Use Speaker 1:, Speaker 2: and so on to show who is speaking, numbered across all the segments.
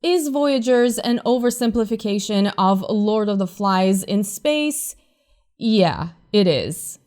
Speaker 1: Is Voyagers an oversimplification of Lord of the Flies in space? Yeah, it is.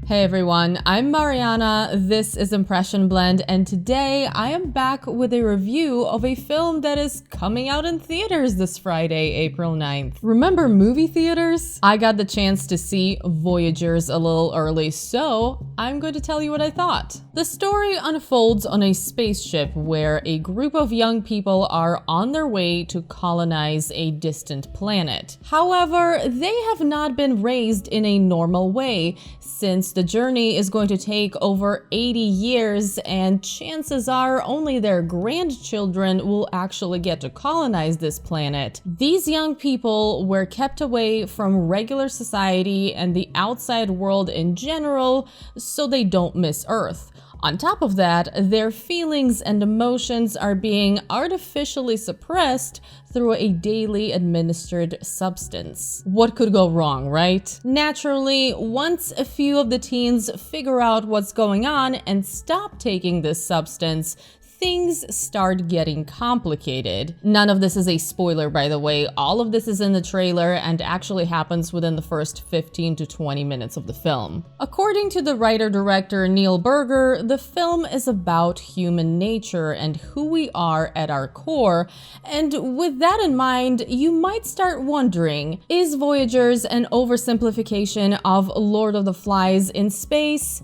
Speaker 1: Hey everyone, I'm Marianna, this is Impression Blend, and today I am back with a review of a film that is coming out in theaters this Friday, April 9th. Remember movie theaters? I got the chance to see Voyagers a little early, so I'm going to tell you what I thought. The story unfolds on a spaceship where a group of young people are on their way to colonize a distant planet. However, they have not been raised in a normal way, since the journey is going to take over 80 years and chances are only their grandchildren will actually get to colonize this planet. These young people were kept away from regular society and the outside world in general so they don't miss Earth. On top of that, their feelings and emotions are being artificially suppressed through a daily administered substance. What could go wrong, right? Naturally, once a few of the teens figure out what's going on and stop taking this substance, things start getting complicated. None of this is a spoiler, by the way. All of this is in the trailer and actually happens within the first 15 to 20 minutes of the film. According to the writer-director Neil Burger, the film is about human nature and who we are at our core. And with that in mind, you might start wondering, is Voyagers an oversimplification of Lord of the Flies in space?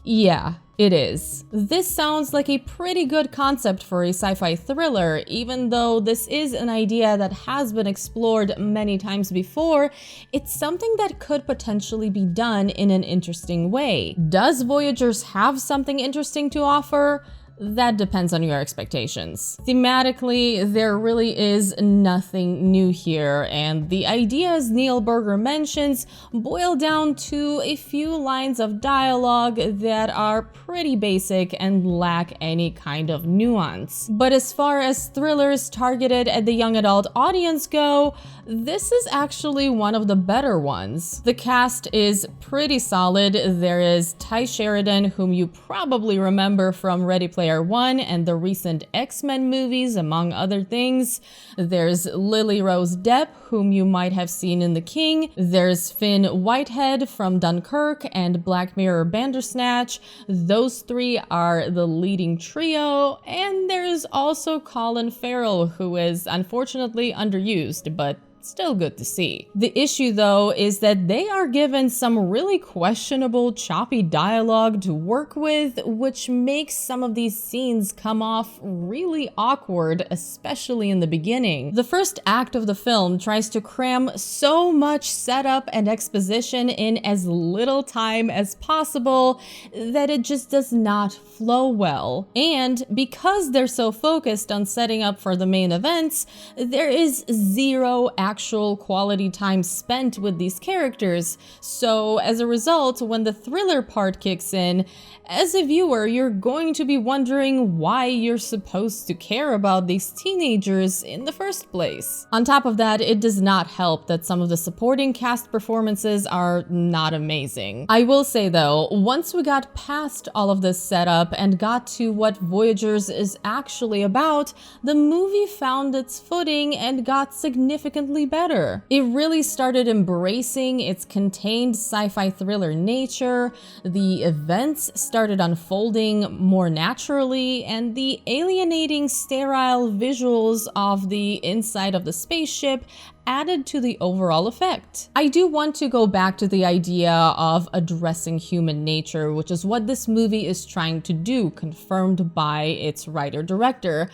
Speaker 1: Yeah, it is. This sounds like a pretty good concept for a sci-fi thriller, even though this is an idea that has been explored many times before. It's something that could potentially be done in an interesting way. Does Voyagers have something interesting to offer? That depends on your expectations. Thematically, there really is nothing new here, and the ideas Neil Burger mentions boil down to a few lines of dialogue that are pretty basic and lack any kind of nuance. But as far as thrillers targeted at the young adult audience go, this is actually one of the better ones. The cast is pretty solid. There is Tye Sheridan, whom you probably remember from Ready Player One and the recent X-Men movies, among other things. There's Lily Rose Depp, whom you might have seen in The King. There's Fionn Whitehead from Dunkirk and Black Mirror Bandersnatch. Those three are the leading trio. And there's also Colin Farrell, who is unfortunately underused, but still good to see. The issue, though, is that they are given some really questionable, choppy dialogue to work with, which makes some of these scenes come off really awkward, especially in the beginning. The first act of the film tries to cram so much setup and exposition in as little time as possible that it just does not flow well. And because they're so focused on setting up for the main events, there is zero actual quality time spent with these characters. So as a result, when the thriller part kicks in, as a viewer, you're going to be wondering why you're supposed to care about these teenagers in the first place. On top of that, it does not help that some of the supporting cast performances are not amazing. I will say though, once we got past all of this setup and got to what Voyagers is actually about, the movie found its footing and got significantly better. It really started embracing its contained sci-fi thriller nature, the events started unfolding more naturally, and the alienating, sterile visuals of the inside of the spaceship added to the overall effect. I do want to go back to the idea of addressing human nature, which is what this movie is trying to do, confirmed by its writer-director.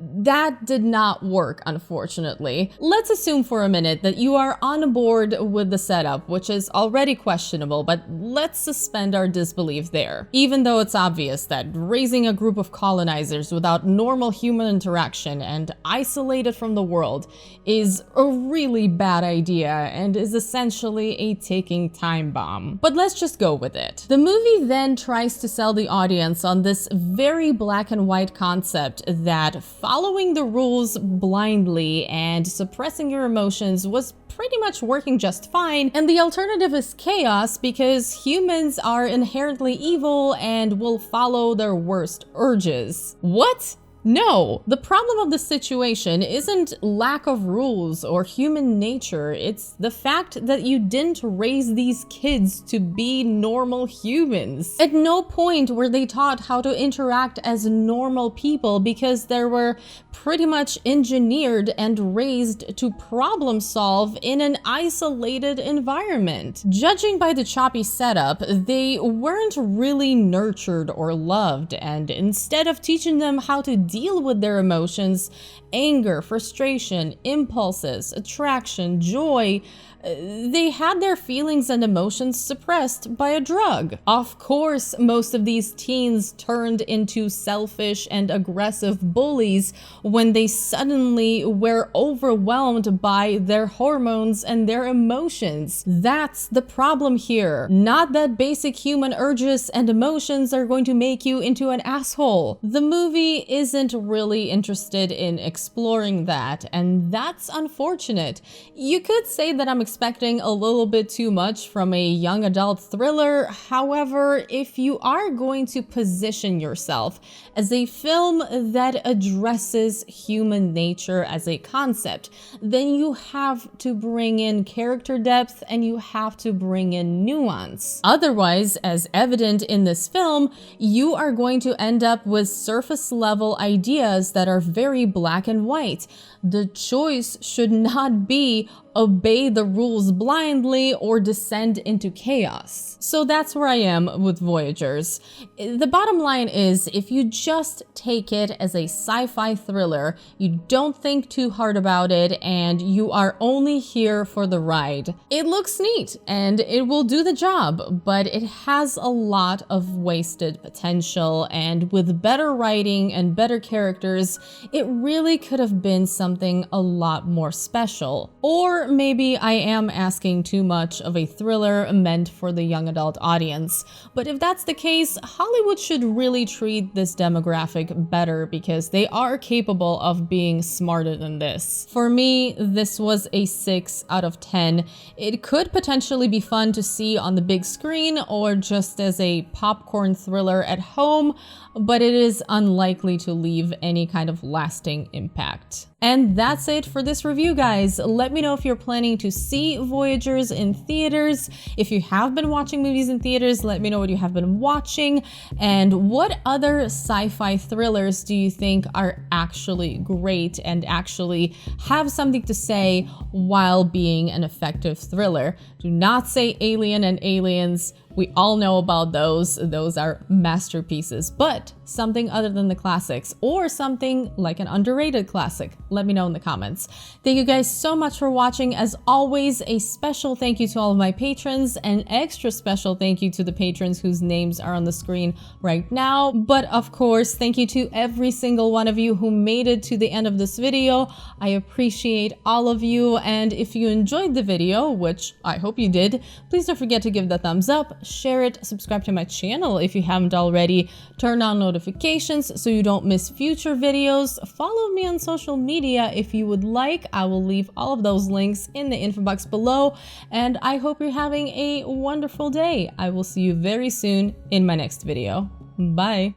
Speaker 1: That did not work, unfortunately. Let's assume for a minute that you are on board with the setup, which is already questionable, but let's suspend our disbelief there. Even though it's obvious that raising a group of colonizers without normal human interaction and isolated from the world is a really bad idea and is essentially a ticking time bomb. But let's just go with it. The movie then tries to sell the audience on this very black and white concept that following the rules blindly and suppressing your emotions was pretty much working just fine, and the alternative is chaos because humans are inherently evil and will follow their worst urges. What? No, the problem of the situation isn't lack of rules or human nature, it's the fact that you didn't raise these kids to be normal humans. At no point were they taught how to interact as normal people because they were pretty much engineered and raised to problem solve in an isolated environment. Judging by the choppy setup, they weren't really nurtured or loved, and instead of teaching them how to deal with their emotions, anger, frustration, impulses, attraction, joy, they had their feelings and emotions suppressed by a drug. Of course, most of these teens turned into selfish and aggressive bullies when they suddenly were overwhelmed by their hormones and their emotions. That's the problem here. Not that basic human urges and emotions are going to make you into an asshole. The movie isn't really interested in exploring that, and that's unfortunate. You could say that I'm expecting a little bit too much from a young adult thriller. However, if you are going to position yourself as a film that addresses human nature as a concept, then you have to bring in character depth and you have to bring in nuance. Otherwise, as evident in this film, you are going to end up with surface level ideas that are very black and white. The choice should not be obey the rules blindly or descend into chaos. So that's where I am with Voyagers. The bottom line is, if you just take it as a sci-fi thriller, you don't think too hard about it, and you are only here for the ride. It looks neat and it will do the job, but it has a lot of wasted potential, and with better writing and better characters, it really could have been something a lot more special. Or maybe I am asking too much of a thriller meant for the young adult audience. But if that's the case, Hollywood should really treat this demographic better because they are capable of being smarter than this. For me, this was a 6 out of 10. It could potentially be fun to see on the big screen or just as a popcorn thriller at home, but it is unlikely to leave any kind of lasting impact. And that's it for this review, guys. Let me know if you're planning to see Voyagers in theaters. If you have been watching movies in theaters, let me know what you have been watching. And what other sci-fi thrillers do you think are actually great and actually have something to say while being an effective thriller? Do not say Alien and Aliens. We all know about those. Those are masterpieces, but something other than the classics or something like an underrated classic. Let me know in the comments. Thank you guys so much for watching. As always, a special thank you to all of my patrons, and extra special thank you to the patrons whose names are on the screen right now. But of course, thank you to every single one of you who made it to the end of this video. I appreciate all of you, and if you enjoyed the video, which I hope you did, please don't forget to give the thumbs up, share it, subscribe to my channel if you haven't already, turn on notifications so you don't miss future videos, follow me on social media if you would like. I will leave all of those links in the info box below, and I hope you're having a wonderful day. I will see you very soon in my next video. Bye!